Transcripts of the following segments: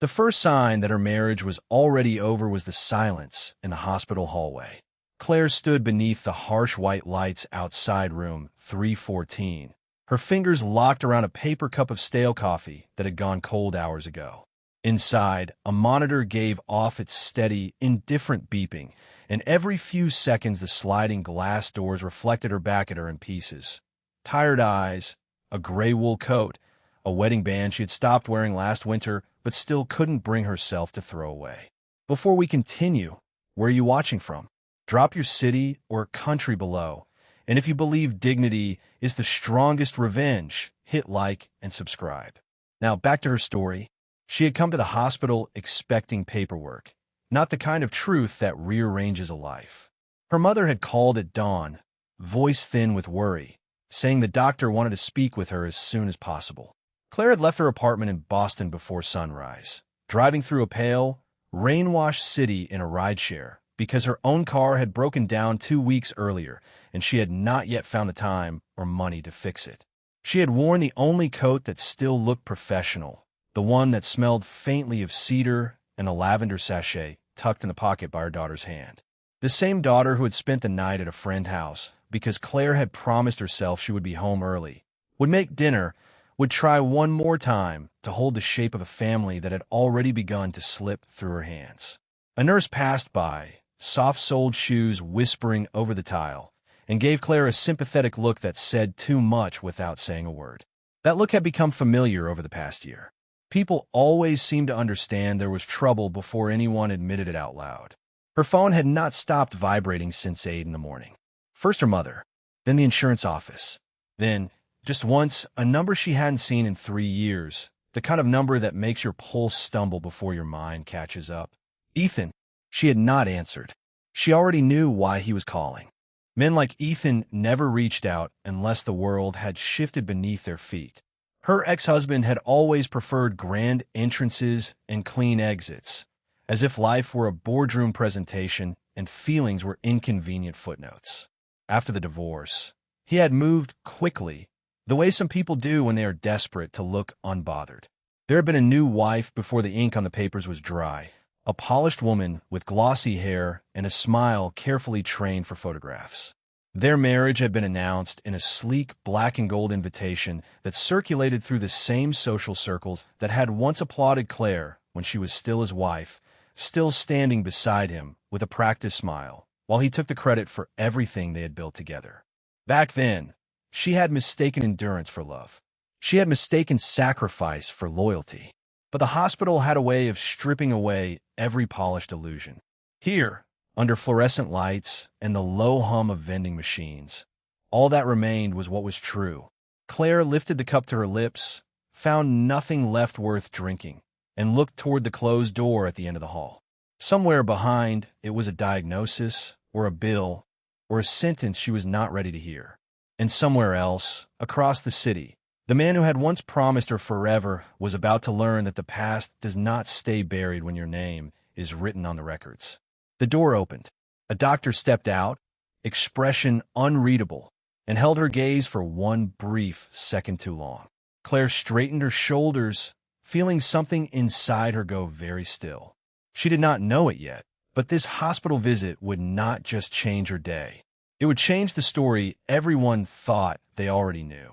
The first sign that her marriage was already over was the silence in the hospital hallway. Claire stood beneath the harsh white lights outside room 314, her fingers locked around a paper cup of stale coffee that had gone cold hours ago. Inside, a monitor gave off its steady, indifferent beeping, and every few seconds the sliding glass doors reflected her back at her in pieces. Tired eyes, a gray wool coat, a wedding band she had stopped wearing last winter but still couldn't bring herself to throw away. Before we continue, where are you watching from? Drop your city or country below, and if you believe dignity is the strongest revenge, hit like and subscribe. Now back to her story. She had come to the hospital expecting paperwork, not the kind of truth that rearranges a life. Her mother had called at dawn, voice thin with worry, saying the doctor wanted to speak with her as soon as possible. Claire had left her apartment in Boston before sunrise, driving through a pale, rain-washed city in a rideshare because her own car had broken down 2 weeks earlier and she had not yet found the time or money to fix it. She had worn the only coat that still looked professional, the one that smelled faintly of cedar and a lavender sachet tucked in the pocket by her daughter's hand. The same daughter who had spent the night at a friend's house because Claire had promised herself she would be home early, would make dinner, would try one more time to hold the shape of a family that had already begun to slip through her hands. A nurse passed by, soft-soled shoes whispering over the tile, and gave Claire a sympathetic look that said too much without saying a word. That look had become familiar over the past year. People always seemed to understand there was trouble before anyone admitted it out loud. Her phone had not stopped vibrating since 8 in the morning. First her mother, then the insurance office, then, just once, a number she hadn't seen in 3 years, the kind of number that makes your pulse stumble before your mind catches up. Ethan. She had not answered. She already knew why he was calling. Men like Ethan never reached out unless the world had shifted beneath their feet. Her ex-husband had always preferred grand entrances and clean exits, as if life were a boardroom presentation and feelings were inconvenient footnotes. After the divorce, he had moved quickly, the way some people do when they are desperate to look unbothered. There had been a new wife before the ink on the papers was dry, a polished woman with glossy hair and a smile carefully trained for photographs. Their marriage had been announced in a sleek black and gold invitation that circulated through the same social circles that had once applauded Claire when she was still his wife, still standing beside him with a practiced smile, while he took the credit for everything they had built together. Back then, she had mistaken endurance for love. She had mistaken sacrifice for loyalty. But the hospital had a way of stripping away every polished illusion. Here, under fluorescent lights and the low hum of vending machines, all that remained was what was true. Claire lifted the cup to her lips, found nothing left worth drinking, and looked toward the closed door at the end of the hall. Somewhere behind, it was a diagnosis, or a bill, or a sentence she was not ready to hear. And somewhere else, across the city, the man who had once promised her forever was about to learn that the past does not stay buried when your name is written on the records. The door opened. A doctor stepped out, expression unreadable, and held her gaze for one brief second too long. Claire straightened her shoulders, feeling something inside her go very still. She did not know it yet, but this hospital visit would not just change her day. It would change the story everyone thought they already knew.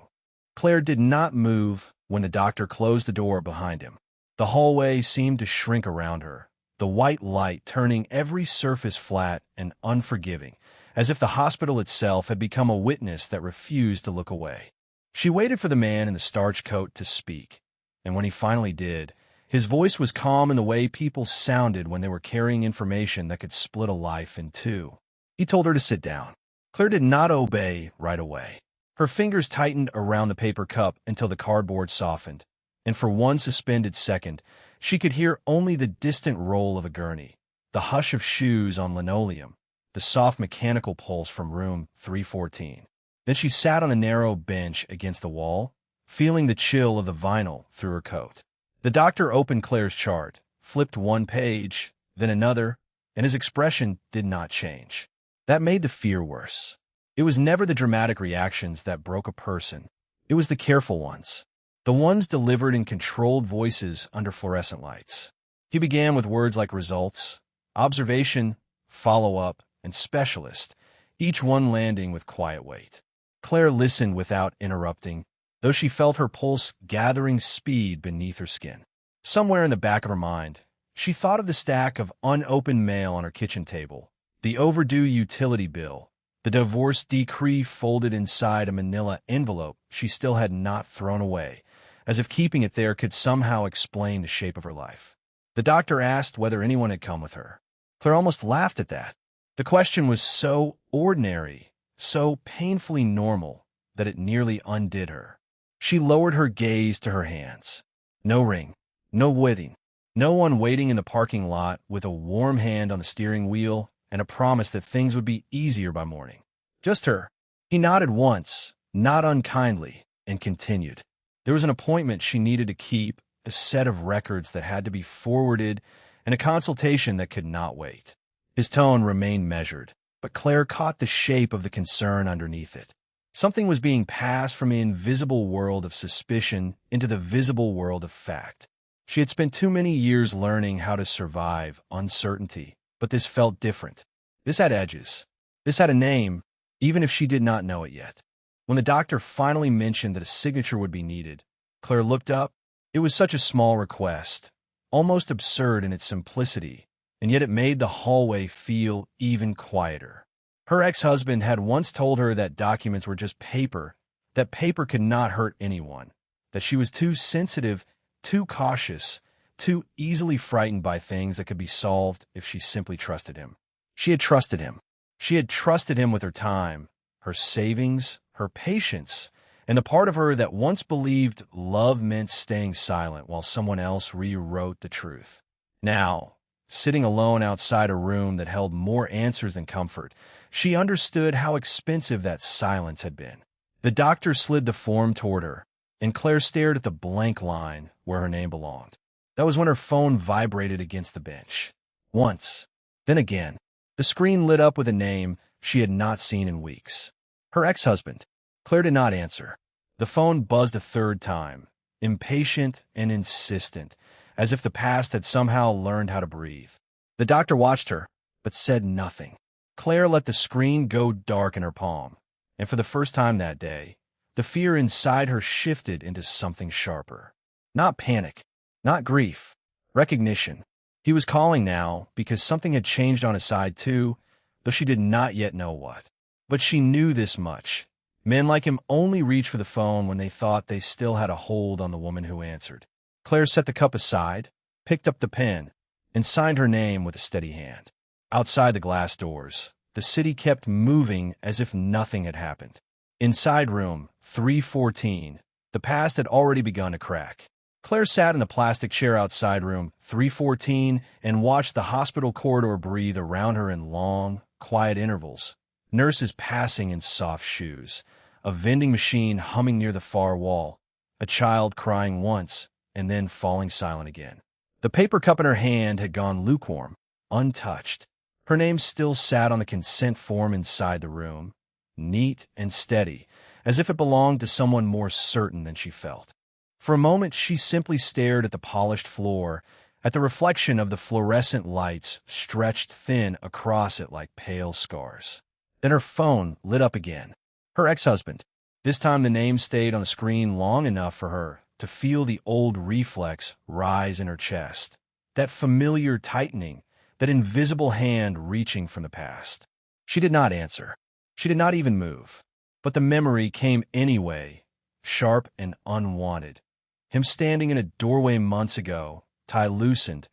Claire did not move when the doctor closed the door behind him. The hallway seemed to shrink around her, the white light turning every surface flat and unforgiving, as if the hospital itself had become a witness that refused to look away. She waited for the man in the starched coat to speak, and when he finally did, his voice was calm in the way people sounded when they were carrying information that could split a life in two. He told her to sit down. Claire did not obey right away. Her fingers tightened around the paper cup until the cardboard softened, and for one suspended second, she could hear only the distant roll of a gurney, the hush of shoes on linoleum, the soft mechanical pulse from room 314. Then she sat on a narrow bench against the wall, feeling the chill of the vinyl through her coat. The doctor opened Claire's chart, flipped one page, then another, and his expression did not change. That made the fear worse. It was never the dramatic reactions that broke a person. It was the careful ones, the ones delivered in controlled voices under fluorescent lights. He began with words like results, observation, follow-up, and specialist, each one landing with quiet weight. Claire listened without interrupting, though she felt her pulse gathering speed beneath her skin. Somewhere in the back of her mind, she thought of the stack of unopened mail on her kitchen table, the overdue utility bill, the divorce decree folded inside a manila envelope she still had not thrown away, as if keeping it there could somehow explain the shape of her life. The doctor asked whether anyone had come with her. Claire almost laughed at that. The question was so ordinary, so painfully normal, that it nearly undid her. She lowered her gaze to her hands. No ring, no wedding, no one waiting in the parking lot with a warm hand on the steering wheel and a promise that things would be easier by morning. Just her. He nodded once, not unkindly, and continued. There was an appointment she needed to keep, a set of records that had to be forwarded, and a consultation that could not wait. His tone remained measured, but Claire caught the shape of the concern underneath it. Something was being passed from the invisible world of suspicion into the visible world of fact. She had spent too many years learning how to survive uncertainty, but this felt different. This had edges. This had a name, even if she did not know it yet. When the doctor finally mentioned that a signature would be needed, Claire looked up. It was such a small request, almost absurd in its simplicity, and yet it made the hallway feel even quieter. Her ex-husband had once told her that documents were just paper, that paper could not hurt anyone, that she was too sensitive, too cautious, too easily frightened by things that could be solved if she simply trusted him. She had trusted him. She had trusted him with her time, her savings, her patience, and the part of her that once believed love meant staying silent while someone else rewrote the truth. Now, sitting alone outside a room that held more answers than comfort, she understood how expensive that silence had been. The doctor slid the form toward her, and Claire stared at the blank line where her name belonged. That was when her phone vibrated against the bench. Once, then again. The screen lit up with a name she had not seen in weeks. Her ex-husband. Claire did not answer. The phone buzzed a third time, impatient and insistent, as if the past had somehow learned how to breathe. The doctor watched her, but said nothing. Claire let the screen go dark in her palm, and for the first time that day, the fear inside her shifted into something sharper. Not panic, not grief, recognition. He was calling now because something had changed on his side too, though she did not yet know what. But she knew this much. Men like him only reached for the phone when they thought they still had a hold on the woman who answered. Claire set the cup aside, picked up the pen, and signed her name with a steady hand. Outside the glass doors, the city kept moving as if nothing had happened. Inside room 314, the past had already begun to crack. Claire sat in a plastic chair outside room 314 and watched the hospital corridor breathe around her in long, quiet intervals. Nurses passing in soft shoes, a vending machine humming near the far wall, a child crying once and then falling silent again. The paper cup in her hand had gone lukewarm, untouched. Her name still sat on the consent form inside the room, neat and steady, as if it belonged to someone more certain than she felt. For a moment, she simply stared at the polished floor, at the reflection of the fluorescent lights stretched thin across it like pale scars. Then her phone lit up again. Her ex-husband. This time the name stayed on the screen long enough for her to feel the old reflex rise in her chest, that familiar tightening, that invisible hand reaching from the past. She did not answer. She did not even move. But the memory came anyway, sharp and unwanted. Him standing in a doorway months ago, tie loosened,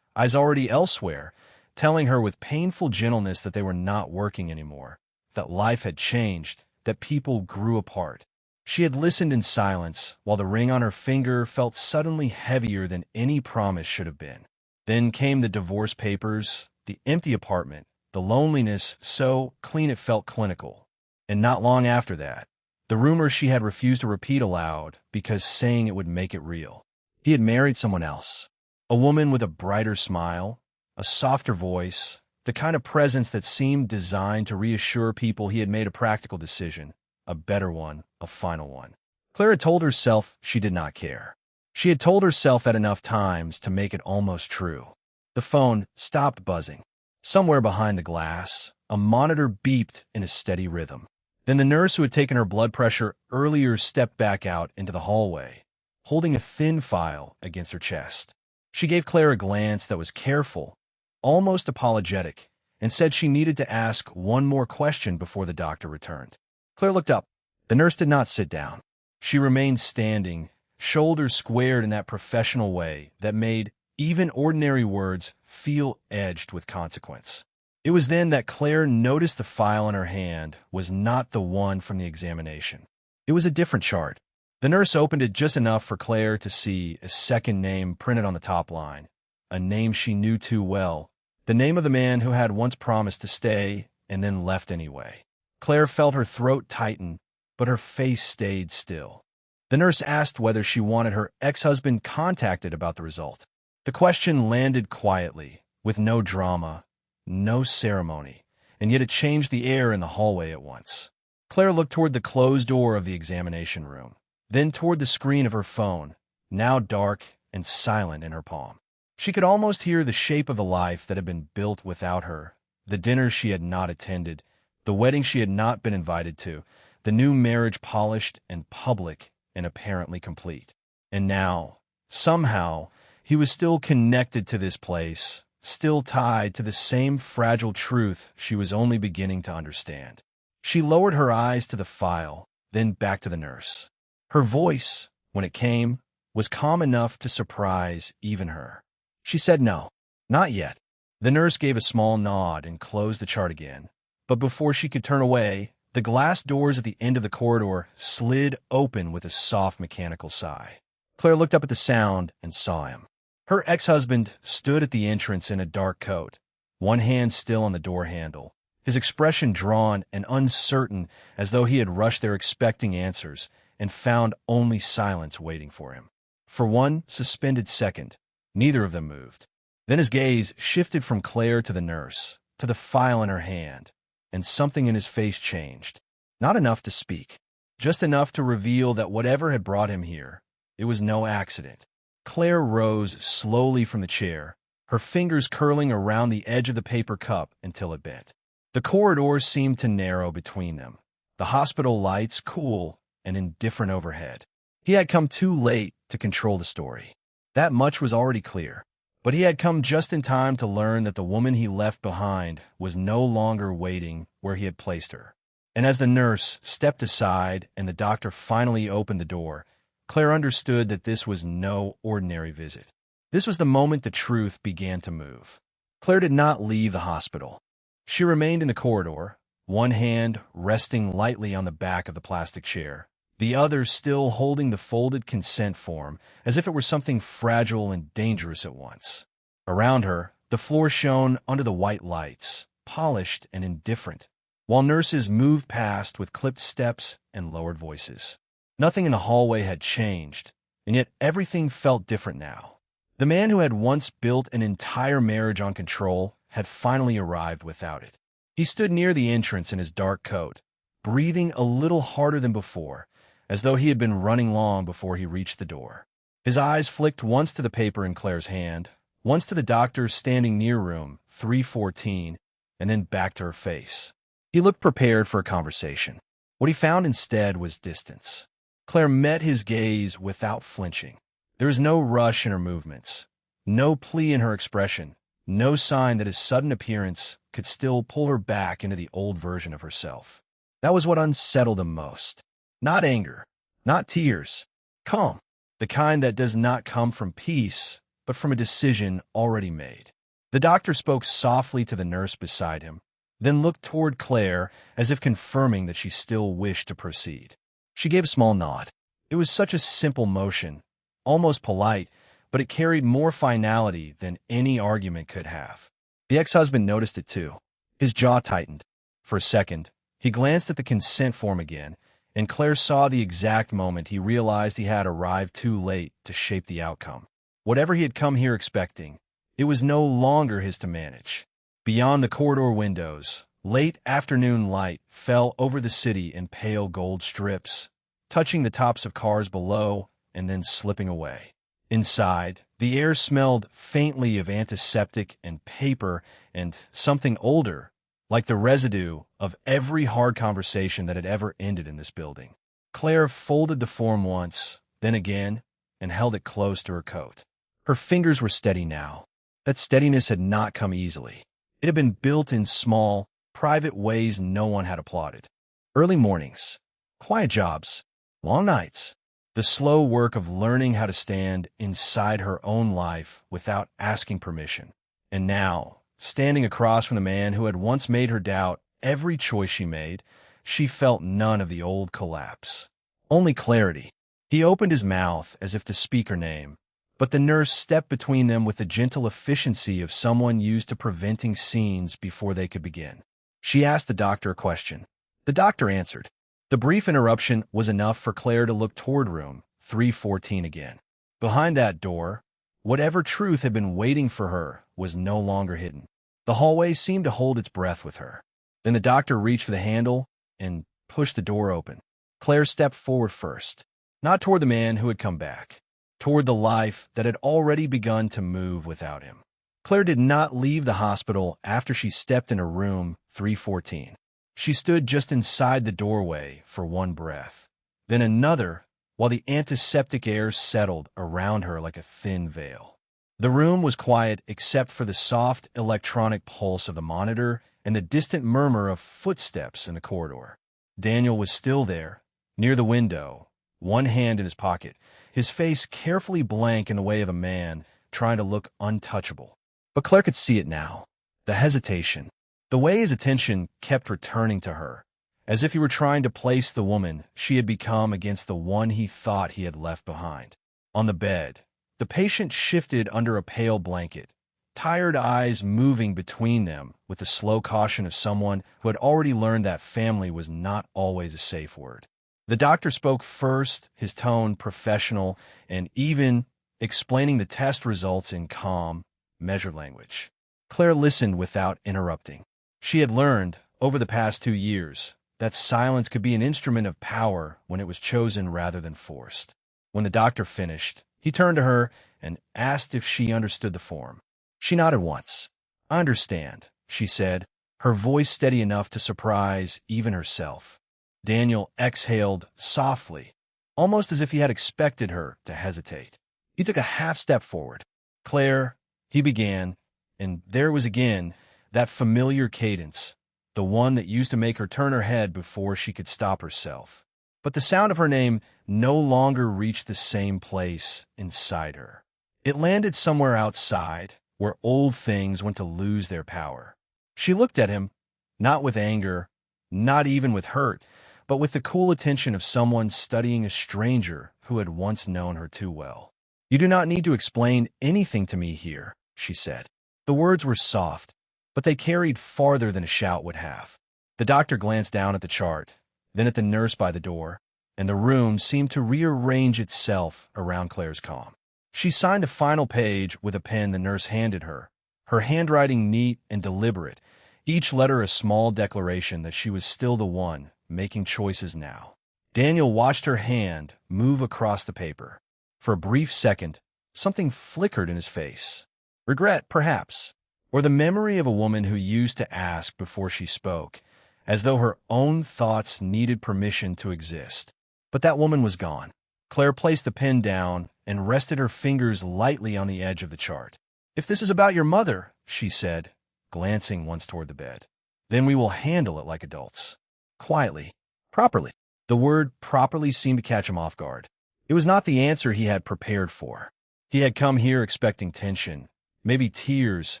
eyes already elsewhere, telling her with painful gentleness that they were not working anymore, that life had changed, that people grew apart. She had listened in silence, while the ring on her finger felt suddenly heavier than any promise should have been. Then came the divorce papers, the empty apartment, the loneliness so clean it felt clinical. And not long after that, the rumor she had refused to repeat aloud because saying it would make it real. He had married someone else, a woman with a brighter smile, a softer voice, the kind of presence that seemed designed to reassure people he had made a practical decision, a better one, a final one. Claire had told herself she did not care. She had told herself that enough times to make it almost true. The phone stopped buzzing. Somewhere behind the glass, a monitor beeped in a steady rhythm. Then the nurse who had taken her blood pressure earlier stepped back out into the hallway, holding a thin file against her chest. She gave Claire a glance that was careful, almost apologetic, and said she needed to ask one more question before the doctor returned. Claire looked up. The nurse did not sit down. She remained standing, shoulders squared in that professional way that made even ordinary words feel edged with consequence. It was then that Claire noticed the file in her hand was not the one from the examination. It was a different chart. The nurse opened it just enough for Claire to see a second name printed on the top line, a name she knew too well, the name of the man who had once promised to stay and then left anyway. Claire felt her throat tighten, but her face stayed still. The nurse asked whether she wanted her ex-husband contacted about the result. The question landed quietly, with no drama, no ceremony, and yet it changed the air in the hallway at once. Claire looked toward the closed door of the examination room, then toward the screen of her phone, now dark and silent in her palm. She could almost hear the shape of the life that had been built without her, the dinner she had not attended, the wedding she had not been invited to, the new marriage polished and public and apparently complete. And now, somehow, he was still connected to this place, still tied to the same fragile truth she was only beginning to understand. She lowered her eyes to the file, then back to the nurse. Her voice, when it came, was calm enough to surprise even her. She said no, not yet. The nurse gave a small nod and closed the chart again. But before she could turn away, the glass doors at the end of the corridor slid open with a soft mechanical sigh. Claire looked up at the sound and saw him. Her ex-husband stood at the entrance in a dark coat, one hand still on the door handle, his expression drawn and uncertain as though he had rushed there expecting answers and found only silence waiting for him. For one suspended second, neither of them moved. Then his gaze shifted from Claire to the nurse, to the file in her hand, and something in his face changed. Not enough to speak, just enough to reveal that whatever had brought him here, it was no accident. Claire rose slowly from the chair, her fingers curling around the edge of the paper cup until it bent. The corridors seemed to narrow between them, the hospital lights cool and indifferent overhead. He had come too late to control the story. That much was already clear, but he had come just in time to learn that the woman he left behind was no longer waiting where he had placed her. And as the nurse stepped aside and the doctor finally opened the door, Claire understood that this was no ordinary visit. This was the moment the truth began to move. Claire did not leave the hospital. She remained in the corridor, one hand resting lightly on the back of the plastic chair, the other still holding the folded consent form as if it were something fragile and dangerous at once. Around her, the floor shone under the white lights, polished and indifferent, while nurses moved past with clipped steps and lowered voices. Nothing in the hallway had changed, and yet everything felt different now. The man who had once built an entire marriage on control had finally arrived without it. He stood near the entrance in his dark coat, breathing a little harder than before, as though he had been running long before he reached the door. His eyes flicked once to the paper in Claire's hand, once to the doctor standing near room 314, and then back to her face. He looked prepared for a conversation. What he found instead was distance. Claire met his gaze without flinching. There was no rush in her movements, no plea in her expression, no sign that his sudden appearance could still pull her back into the old version of herself. That was what unsettled him most. Not anger, not tears, calm, the kind that does not come from peace, but from a decision already made. The doctor spoke softly to the nurse beside him, then looked toward Claire as if confirming that she still wished to proceed. She gave a small nod. It was such a simple motion, almost polite, but it carried more finality than any argument could have. The ex-husband noticed it too. His jaw tightened. For a second, he glanced at the consent form again, and Claire saw the exact moment he realized he had arrived too late to shape the outcome. Whatever he had come here expecting, it was no longer his to manage. Beyond the corridor windows, late afternoon light fell over the city in pale gold strips, touching the tops of cars below and then slipping away. Inside, The air smelled faintly of antiseptic and paper and something older, like the residue of every hard conversation that had ever ended in this building. Claire folded the form once, then again, and held it close to her coat. Her fingers were steady now. That steadiness had not come easily. It had been built in small, private ways no one had applauded. Early mornings, quiet jobs, long nights, the slow work of learning how to stand inside her own life without asking permission. And now, standing across from the man who had once made her doubt every choice she made, she felt none of the old collapse. Only clarity. He opened his mouth as if to speak her name, but the nurse stepped between them with the gentle efficiency of someone used to preventing scenes before they could begin. She asked the doctor a question. The doctor answered. The brief interruption was enough for Claire to look toward room 314 again. Behind that door, whatever truth had been waiting for her was no longer hidden. The hallway seemed to hold its breath with her. Then the doctor reached for the handle and pushed the door open. Claire stepped forward first, not toward the man who had come back, toward the life that had already begun to move without him. Claire did not leave the hospital after she stepped into room 314. She stood just inside the doorway for one breath, then another, while the antiseptic air settled around her like a thin veil. The room was quiet except for the soft electronic pulse of the monitor and the distant murmur of footsteps in the corridor. Daniel was still there, near the window, one hand in his pocket, his face carefully blank in the way of a man trying to look untouchable. But Claire could see it now, the hesitation, the way his attention kept returning to her, as if he were trying to place the woman she had become against the one he thought he had left behind. On the bed, the patient shifted under a pale blanket, tired eyes moving between them with the slow caution of someone who had already learned that family was not always a safe word. The doctor spoke first, his tone professional and even, explaining the test results in calm, measured language. Claire listened without interrupting. She had learned, over the past 2 years, that silence could be an instrument of power when it was chosen rather than forced. When the doctor finished, he turned to her and asked if she understood the form. She nodded once. "I understand," she said, her voice steady enough to surprise even herself. Daniel exhaled softly, almost as if he had expected her to hesitate. He took a half step forward. "Claire," he began, and there was again that familiar cadence, the one that used to make her turn her head before she could stop herself. But the sound of her name no longer reached the same place inside her. It landed somewhere outside, where old things went to lose their power. She looked at him, not with anger, not even with hurt, but with the cool attention of someone studying a stranger who had once known her too well. "You do not need to explain anything to me here," she said. The words were soft, but they carried farther than a shout would have. The doctor glanced down at the chart, then at the nurse by the door, and the room seemed to rearrange itself around Claire's calm. She signed the final page with a pen the nurse handed her, her handwriting neat and deliberate, each letter a small declaration that she was still the one making choices now. Daniel watched her hand move across the paper. For a brief second, something flickered in his face. Regret, perhaps, or the memory of a woman who used to ask before she spoke, as though her own thoughts needed permission to exist. But that woman was gone. Claire placed the pen down and rested her fingers lightly on the edge of the chart. "If this is about your mother," she said, glancing once toward the bed, "then we will handle it like adults. Quietly. Properly." The word properly seemed to catch him off guard. It was not the answer he had prepared for. He had come here expecting tension, maybe tears,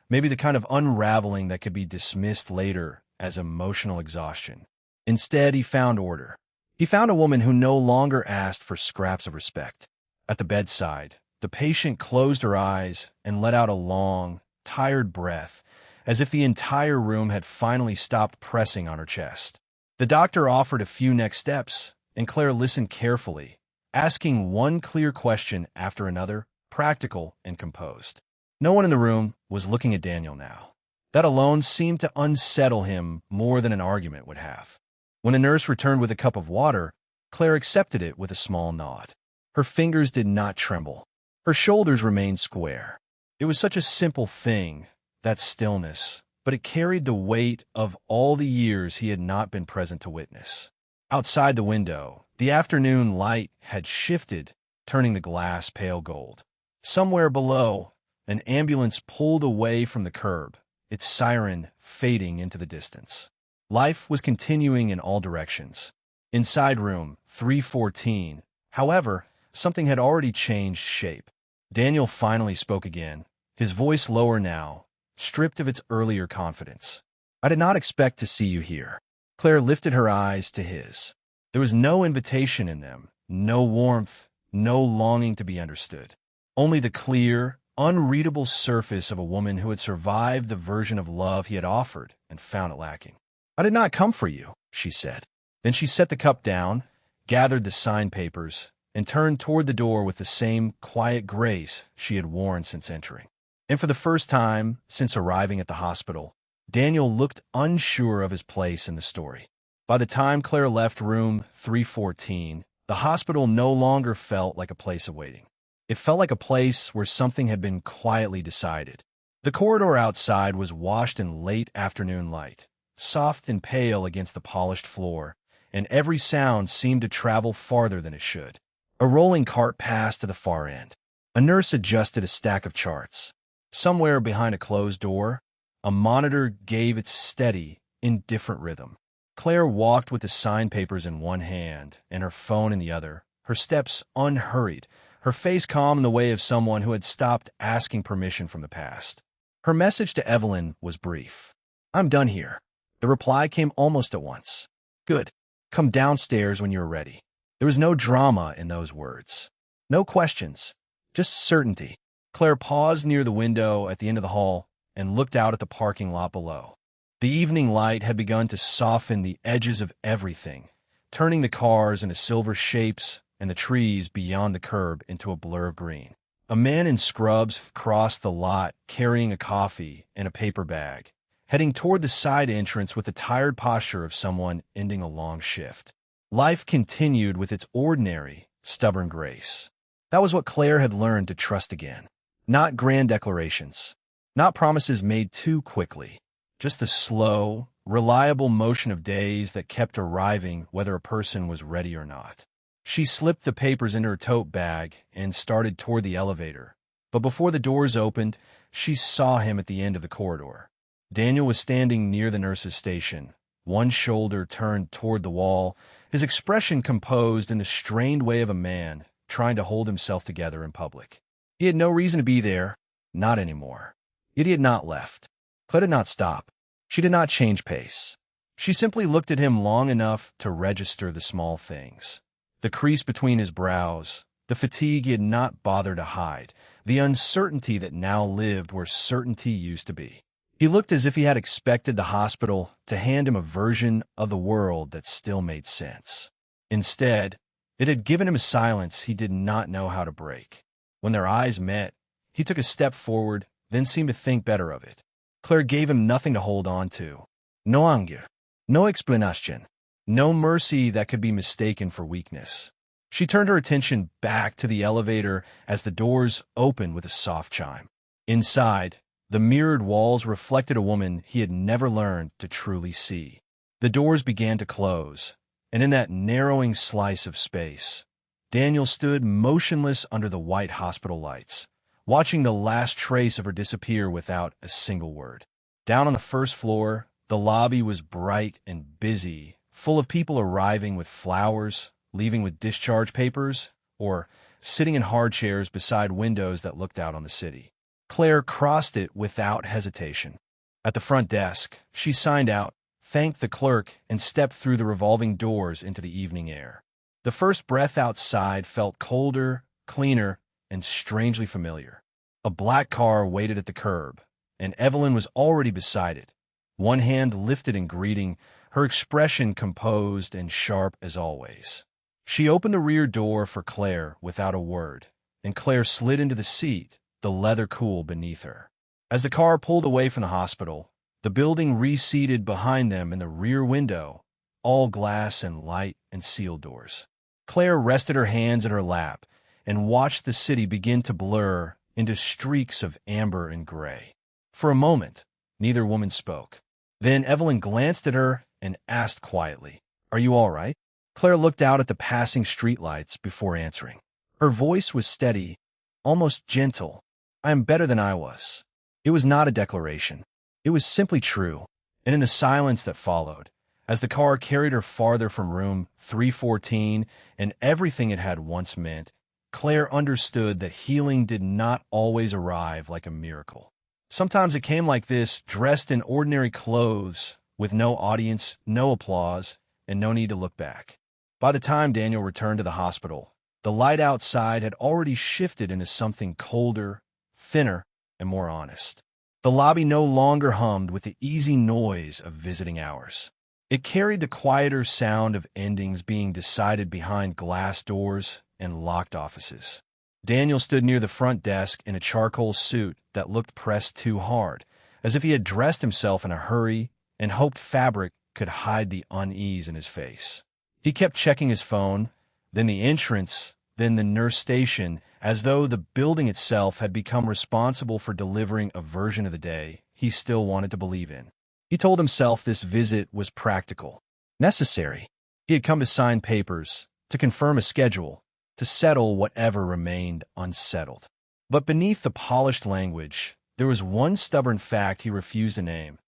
maybe the kind of unraveling that could be dismissed later as emotional exhaustion. Instead, he found order. He found a woman who no longer asked for scraps of respect. At the bedside, the patient closed her eyes and let out a long, tired breath, as if the entire room had finally stopped pressing on her chest. The doctor offered a few next steps, and Claire listened carefully, asking one clear question after another, practical and composed. No one in the room was looking at Daniel now. That alone seemed to unsettle him more than an argument would have. When a nurse returned with a cup of water, Claire accepted it with a small nod. Her fingers did not tremble. Her shoulders remained square. It was such a simple thing, that stillness, but it carried the weight of all the years he had not been present to witness. Outside the window, the afternoon light had shifted, turning the glass pale gold. Somewhere below, an ambulance pulled away from the curb, its siren fading into the distance. Life was continuing in all directions. Inside room 314, however, something had already changed shape. Daniel finally spoke again, his voice lower now, stripped of its earlier confidence. "I did not expect to see you here." Claire lifted her eyes to his. There was no invitation in them, no warmth, no longing to be understood. Only the clear, unreadable surface of a woman who had survived the version of love he had offered and found it lacking. "I did not come for you," she said. Then she set the cup down, gathered the signed papers, and turned toward the door with the same quiet grace she had worn since entering. And for the first time since arriving at the hospital, Daniel looked unsure of his place in the story. By the time Claire left room 314, the hospital no longer felt like a place of waiting. It felt like a place where something had been quietly decided. The corridor outside was washed in late afternoon light, soft and pale against the polished floor, and every sound seemed to travel farther than it should. A rolling cart passed to the far end. A nurse adjusted a stack of charts. Somewhere behind a closed door, a monitor gave its steady, indifferent rhythm. Claire walked with the signed papers in one hand and her phone in the other, her steps unhurried, her face calm in the way of someone who had stopped asking permission from the past. Her message to Evelyn was brief. "I'm done here." The reply came almost at once. "Good. Come downstairs when you're ready." There was no drama in those words. No questions, just certainty. Claire paused near the window at the end of the hall and looked out at the parking lot below. The evening light had begun to soften the edges of everything, turning the cars into silver shapes and the trees beyond the curb into a blur of green. A man in scrubs crossed the lot carrying a coffee and a paper bag, heading toward the side entrance with the tired posture of someone ending a long shift. Life continued with its ordinary, stubborn grace. That was what Claire had learned to trust again. Not grand declarations, not promises made too quickly, just the slow, reliable motion of days that kept arriving whether a person was ready or not. She slipped the papers into her tote bag and started toward the elevator, but before the doors opened, she saw him at the end of the corridor. Daniel was standing near the nurse's station, one shoulder turned toward the wall, his expression composed in the strained way of a man trying to hold himself together in public. He had no reason to be there, not anymore. Yet he had not left. Claire did not stop. She did not change pace. She simply looked at him long enough to register the small things. The crease between his brows, the fatigue he had not bothered to hide, the uncertainty that now lived where certainty used to be. He looked as if he had expected the hospital to hand him a version of the world that still made sense. Instead, it had given him a silence he did not know how to break. When their eyes met, he took a step forward, then seemed to think better of it. Claire gave him nothing to hold on to. No anger, no explanation, no mercy that could be mistaken for weakness. She turned her attention back to the elevator as the doors opened with a soft chime. Inside, the mirrored walls reflected a woman he had never learned to truly see. The doors began to close, and in that narrowing slice of space, Daniel stood motionless under the white hospital lights, watching the last trace of her disappear without a single word. Down on the first floor, the lobby was bright and busy, full of people arriving with flowers, leaving with discharge papers, or sitting in hard chairs beside windows that looked out on the city. Claire crossed it without hesitation. At the front desk, she signed out, thanked the clerk, and stepped through the revolving doors into the evening air. The first breath outside felt colder, cleaner, and strangely familiar. A black car waited at the curb, and Evelyn was already beside it, one hand lifted in greeting, her expression composed and sharp as always. She opened the rear door for Claire without a word, and Claire slid into the seat, the leather cool beneath her. As the car pulled away from the hospital, the building reseated behind them in the rear window, all glass and light and sealed doors. Claire rested her hands in her lap, and watched the city begin to blur into streaks of amber and gray. For a moment, neither woman spoke. Then Evelyn glanced at her and asked quietly, "Are you all right?" Claire looked out at the passing streetlights before answering. Her voice was steady, almost gentle. "I am better than I was." It was not a declaration. It was simply true. And in the silence that followed, as the car carried her farther from room 314 and everything it had once meant, Claire understood that healing did not always arrive like a miracle. Sometimes it came like this, dressed in ordinary clothes, with no audience, no applause, and no need to look back. By the time Daniel returned to the hospital, the light outside had already shifted into something colder, thinner, and more honest. The lobby no longer hummed with the easy noise of visiting hours. It carried the quieter sound of endings being decided behind glass doors and locked offices. Daniel stood near the front desk in a charcoal suit that looked pressed too hard, as if he had dressed himself in a hurry and hoped fabric could hide the unease in his face. He kept checking his phone, then the entrance, then the nurse station, as though the building itself had become responsible for delivering a version of the day he still wanted to believe in. He told himself this visit was practical, necessary. He had come to sign papers, to confirm a schedule, to settle whatever remained unsettled. But beneath the polished language, there was one stubborn fact he refused to name.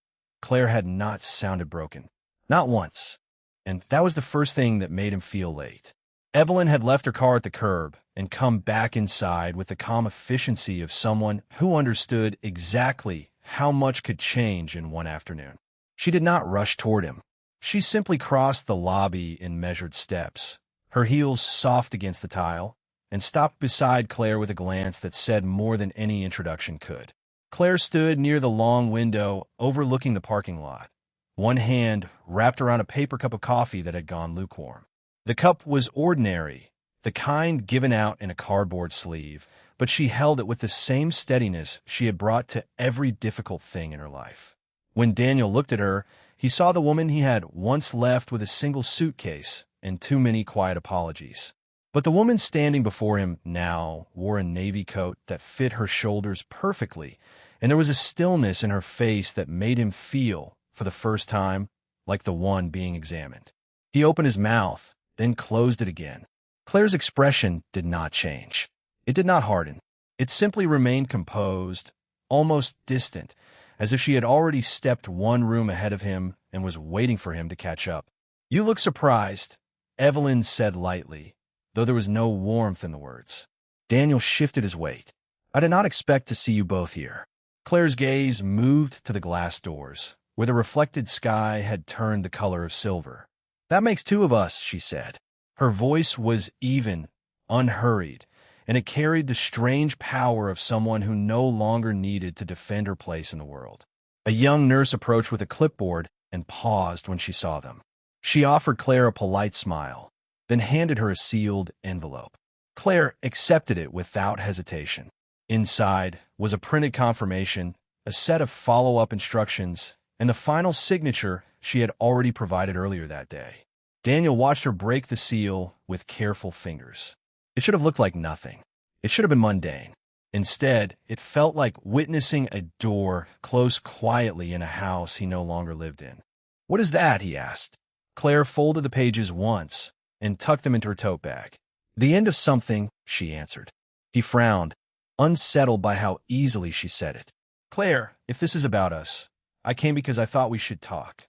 Claire had not sounded broken. Not once. And that was the first thing that made him feel late. Evelyn had left her car at the curb and come back inside with the calm efficiency of someone who understood exactly how much could change in one afternoon. She did not rush toward him. She simply crossed the lobby in measured steps, her heels soft against the tile, and stopped beside Claire with a glance that said more than any introduction could. Claire stood near the long window overlooking the parking lot, one hand wrapped around a paper cup of coffee that had gone lukewarm. The cup was ordinary, the kind given out in a cardboard sleeve, but she held it with the same steadiness she had brought to every difficult thing in her life. When Daniel looked at her, he saw the woman he had once left with a single suitcase and too many quiet apologies. But the woman standing before him now wore a navy coat that fit her shoulders perfectly, and there was a stillness in her face that made him feel, for the first time, like the one being examined. He opened his mouth, then closed it again. Claire's expression did not change. It did not harden. It simply remained composed, almost distant, as if she had already stepped one room ahead of him and was waiting for him to catch up. "You look surprised," Evelyn said lightly, though there was no warmth in the words. Daniel shifted his weight. "I did not expect to see you both here." Claire's gaze moved to the glass doors, where the reflected sky had turned the color of silver. "That makes two of us," she said. Her voice was even, unhurried, and it carried the strange power of someone who no longer needed to defend her place in the world. A young nurse approached with a clipboard and paused when she saw them. She offered Claire a polite smile, then handed her a sealed envelope. Claire accepted it without hesitation. Inside was a printed confirmation, a set of follow-up instructions, and the final signature she had already provided earlier that day. Daniel watched her break the seal with careful fingers. It should have looked like nothing. It should have been mundane. Instead, it felt like witnessing a door close quietly in a house he no longer lived in. "What is that?" he asked. Claire folded the pages once and tucked them into her tote bag. "The end of something," she answered. He frowned, unsettled by how easily she said it. "Claire, if this is about us, I came because I thought we should talk."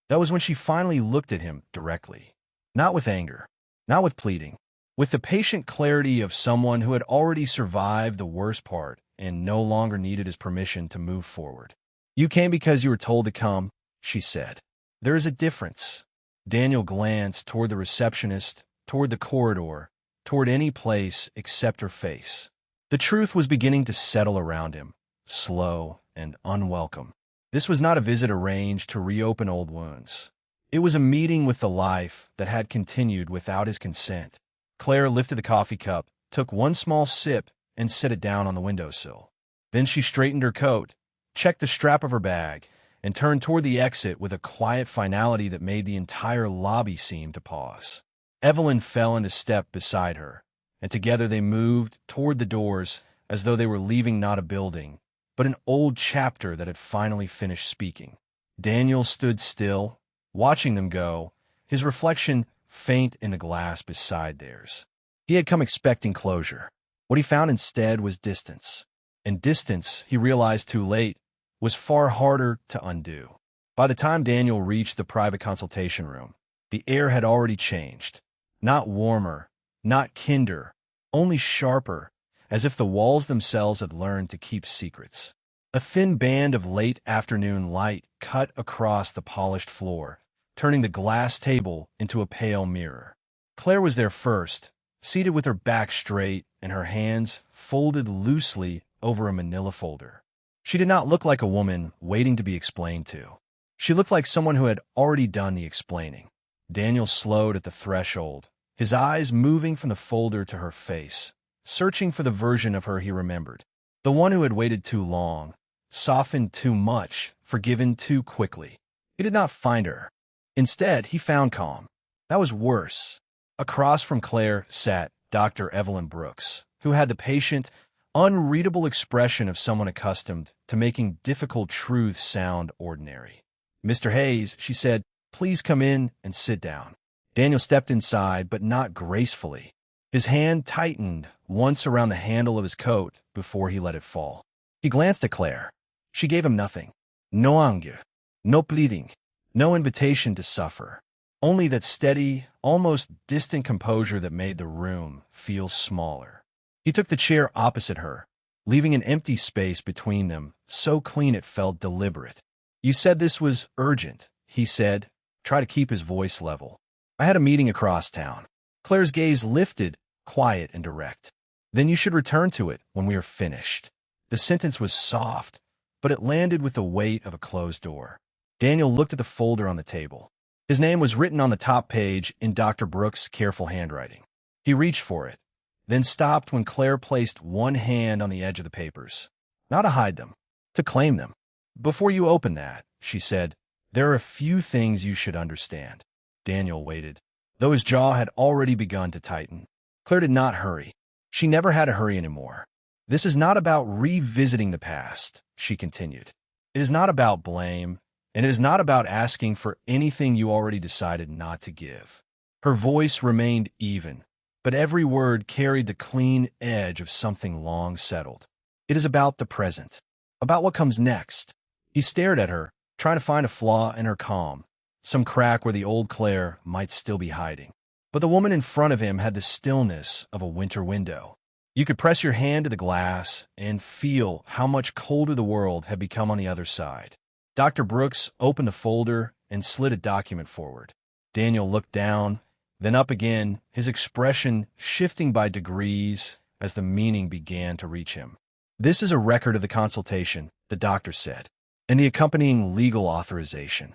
That was when she finally looked at him directly. Not with anger, not with pleading, with the patient clarity of someone who had already survived the worst part and no longer needed his permission to move forward. "You came because you were told to come," she said. "There is a difference." Daniel glanced toward the receptionist, toward the corridor, toward any place except her face. The truth was beginning to settle around him, slow and unwelcome. This was not a visit arranged to reopen old wounds. It was a meeting with the life that had continued without his consent. Claire lifted the coffee cup, took one small sip, and set it down on the windowsill. Then she straightened her coat, checked the strap of her bag, and turned toward the exit with a quiet finality that made the entire lobby seem to pause. Evelyn fell into step beside her, and together they moved toward the doors as though they were leaving not a building, but an old chapter that had finally finished speaking. Daniel stood still, watching them go, his reflection faint in the glass beside theirs. He had come expecting closure. What he found instead was distance. And distance, he realized too late, was far harder to undo. By the time Daniel reached the private consultation room, the air had already changed. Not warmer, not kinder, only sharper, as if the walls themselves had learned to keep secrets. A thin band of late afternoon light cut across the polished floor, turning the glass table into a pale mirror. Claire was there first, seated with her back straight and her hands folded loosely over a manila folder. She did not look like a woman waiting to be explained to. She looked like someone who had already done the explaining. Daniel slowed at the threshold, his eyes moving from the folder to her face, searching for the version of her he remembered. The one who had waited too long, softened too much, forgiven too quickly. He did not find her. Instead, he found calm. That was worse. Across from Claire sat Dr. Evelyn Brooks, who had the patient, unreadable expression of someone accustomed to making difficult truths sound ordinary. "Mr. Hayes," she said, "please come in and sit down." Daniel stepped inside, but not gracefully. His hand tightened once around the handle of his coat before he let it fall. He glanced at Claire. She gave him nothing. No anger, no pleading, no invitation to suffer. Only that steady, almost distant composure that made the room feel smaller. He took the chair opposite her, leaving an empty space between them, so clean it felt deliberate. "You said this was urgent," he said, try to keep his voice level. "I had a meeting across town." Claire's gaze lifted, quiet and direct. "Then you should return to it when we are finished." The sentence was soft, but it landed with the weight of a closed door. Daniel looked at the folder on the table. His name was written on the top page in Dr. Brooks' careful handwriting. He reached for it, then stopped when Claire placed one hand on the edge of the papers. Not to hide them, to claim them. "Before you open that," she said, "there are a few things you should understand." Daniel waited, though his jaw had already begun to tighten. Claire did not hurry. She never had to hurry anymore. "This is not about revisiting the past," she continued. "It is not about blame, and it is not about asking for anything you already decided not to give." Her voice remained even, but every word carried the clean edge of something long settled. "It is about the present, about what comes next." He stared at her, trying to find a flaw in her calm, some crack where the old Claire might still be hiding. But the woman in front of him had the stillness of a winter window. You could press your hand to the glass and feel how much colder the world had become on the other side. Dr. Brooks opened the folder and slid a document forward. Daniel looked down, then up again, his expression shifting by degrees as the meaning began to reach him. "This is a record of the consultation," the doctor said, "and the accompanying legal authorization."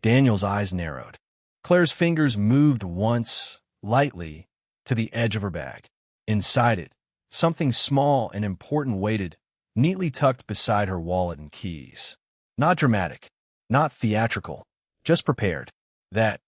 Daniel's eyes narrowed. Claire's fingers moved once, lightly, to the edge of her bag. Inside it, something small and important waited, neatly tucked beside her wallet and keys. Not dramatic, not theatrical, just prepared. That,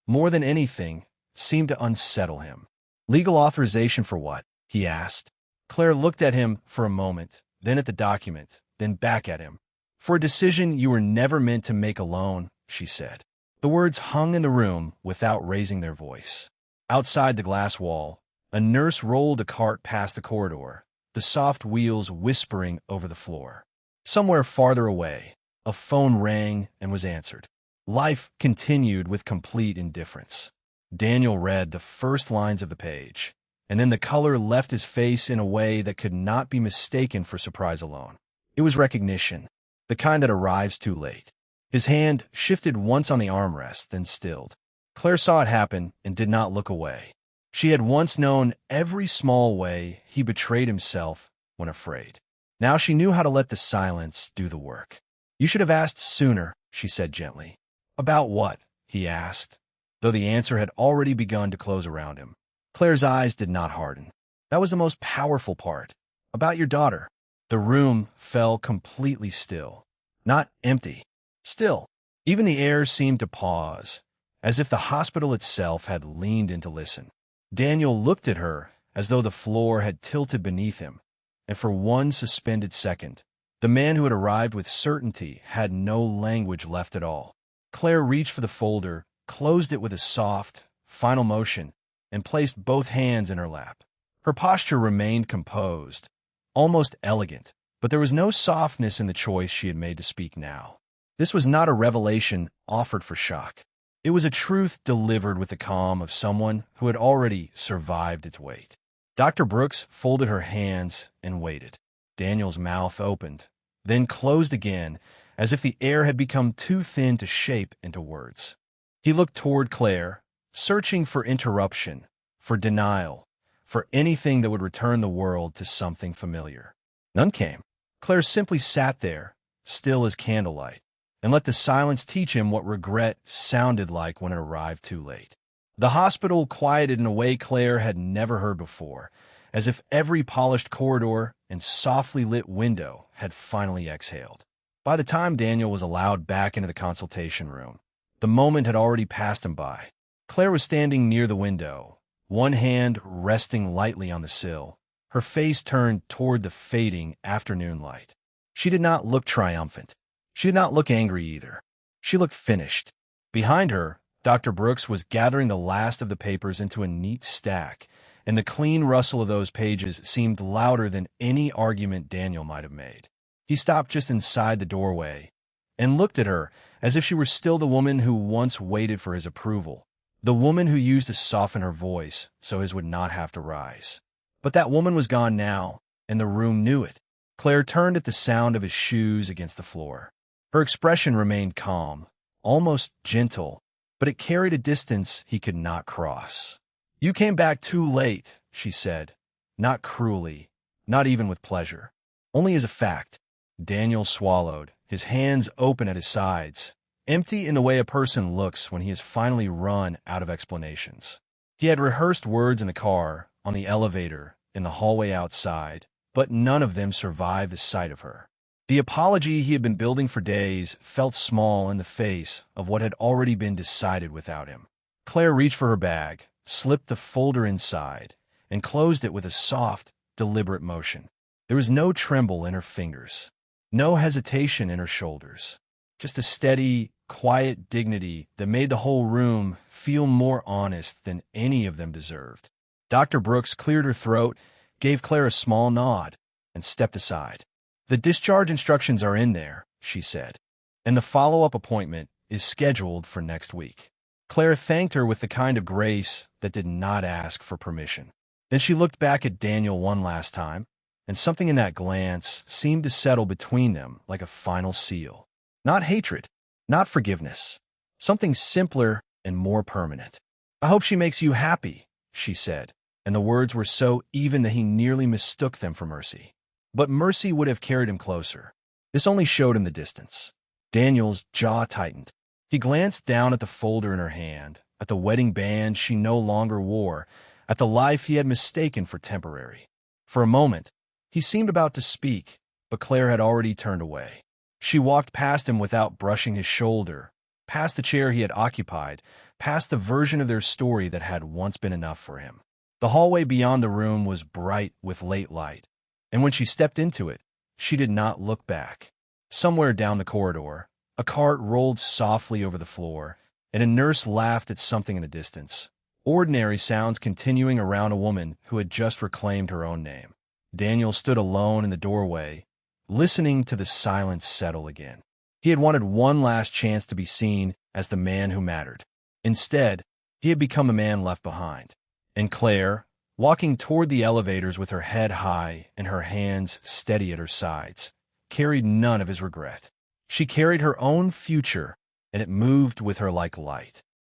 more than anything, seemed to unsettle him. "Legal authorization for what?" he asked. Claire looked at him for a moment, then at the document, then back at him. "For a decision you were never meant to make alone," she said. The words hung in the room without raising their voice. Outside the glass wall, a nurse rolled a cart past the corridor, the soft wheels whispering over the floor. Somewhere farther away, a phone rang and was answered. Life continued with complete indifference. Daniel read the first lines of the page, and then the color left his face in a way that could not be mistaken for surprise alone. It was recognition, the kind that arrives too late. His hand shifted once on the armrest, then stilled. Claire saw it happen and did not look away. She had once known every small way he betrayed himself when afraid. Now she knew how to let the silence do the work. "You should have asked sooner," she said gently. "About what?" he asked, though the answer had already begun to close around him. Claire's eyes did not harden. "That was the most powerful part. About your daughter." The room fell completely still. Not empty. Still. Even the air seemed to pause, as if the hospital itself had leaned in to listen. Daniel looked at her as though the floor had tilted beneath him, and for one suspended second, the man who had arrived with certainty had no language left at all. Claire reached for the folder, closed it with a soft, final motion, and placed both hands in her lap. Her posture remained composed, almost elegant, but there was no softness in the choice she had made to speak now. This was not a revelation offered for shock. It was a truth delivered with the calm of someone who had already survived its weight. Dr. Brooks folded her hands and waited. Daniel's mouth opened, then closed again, as if the air had become too thin to shape into words. He looked toward Claire, searching for interruption, for denial, for anything that would return the world to something familiar. None came. Claire simply sat there, still as candlelight, and let the silence teach him what regret sounded like when it arrived too late. The hospital quieted in a way Claire had never heard before, as if every polished corridor and softly lit window had finally exhaled. By the time Daniel was allowed back into the consultation room, the moment had already passed him by. Claire was standing near the window, one hand resting lightly on the sill, her face turned toward the fading afternoon light. She did not look triumphant. She did not look angry either. She looked finished. Behind her, Dr. Brooks was gathering the last of the papers into a neat stack, and the clean rustle of those pages seemed louder than any argument Daniel might have made. He stopped just inside the doorway and looked at her as if she were still the woman who once waited for his approval, the woman who used to soften her voice so his would not have to rise. But that woman was gone now, and the room knew it. Claire turned at the sound of his shoes against the floor. Her expression remained calm, almost gentle, but it carried a distance he could not cross. "You came back too late," she said, not cruelly, not even with pleasure, only as a fact. Daniel swallowed, his hands open at his sides, empty in the way a person looks when he has finally run out of explanations. He had rehearsed words in the car, on the elevator, in the hallway outside, but none of them survived the sight of her. The apology he had been building for days felt small in the face of what had already been decided without him. Claire reached for her bag, slipped the folder inside, and closed it with a soft, deliberate motion. There was no tremble in her fingers, no hesitation in her shoulders, just a steady, quiet dignity that made the whole room feel more honest than any of them deserved. Dr. Brooks cleared her throat, gave Claire a small nod, and stepped aside. "The discharge instructions are in there," she said, "and the follow-up appointment is scheduled for next week." Claire thanked her with the kind of grace that did not ask for permission. Then she looked back at Daniel one last time, and something in that glance seemed to settle between them like a final seal. Not hatred, not forgiveness, something simpler and more permanent. "I hope she makes you happy," she said, and the words were so even that he nearly mistook them for mercy. But mercy would have carried him closer. This only showed him the distance. Daniel's jaw tightened. He glanced down at the folder in her hand, at the wedding band she no longer wore, at the life he had mistaken for temporary. For a moment, he seemed about to speak, but Claire had already turned away. She walked past him without brushing his shoulder, past the chair he had occupied, past the version of their story that had once been enough for him. The hallway beyond the room was bright with late light, and when she stepped into it, she did not look back. Somewhere down the corridor, a cart rolled softly over the floor, and a nurse laughed at something in the distance. Ordinary sounds continuing around a woman who had just reclaimed her own name. Daniel stood alone in the doorway, listening to the silence settle again. He had wanted one last chance to be seen as the man who mattered. Instead, he had become a man left behind. And Claire, walking toward the elevators with her head high and her hands steady at her sides, carried none of his regret. She carried her own future, and it moved with her like light.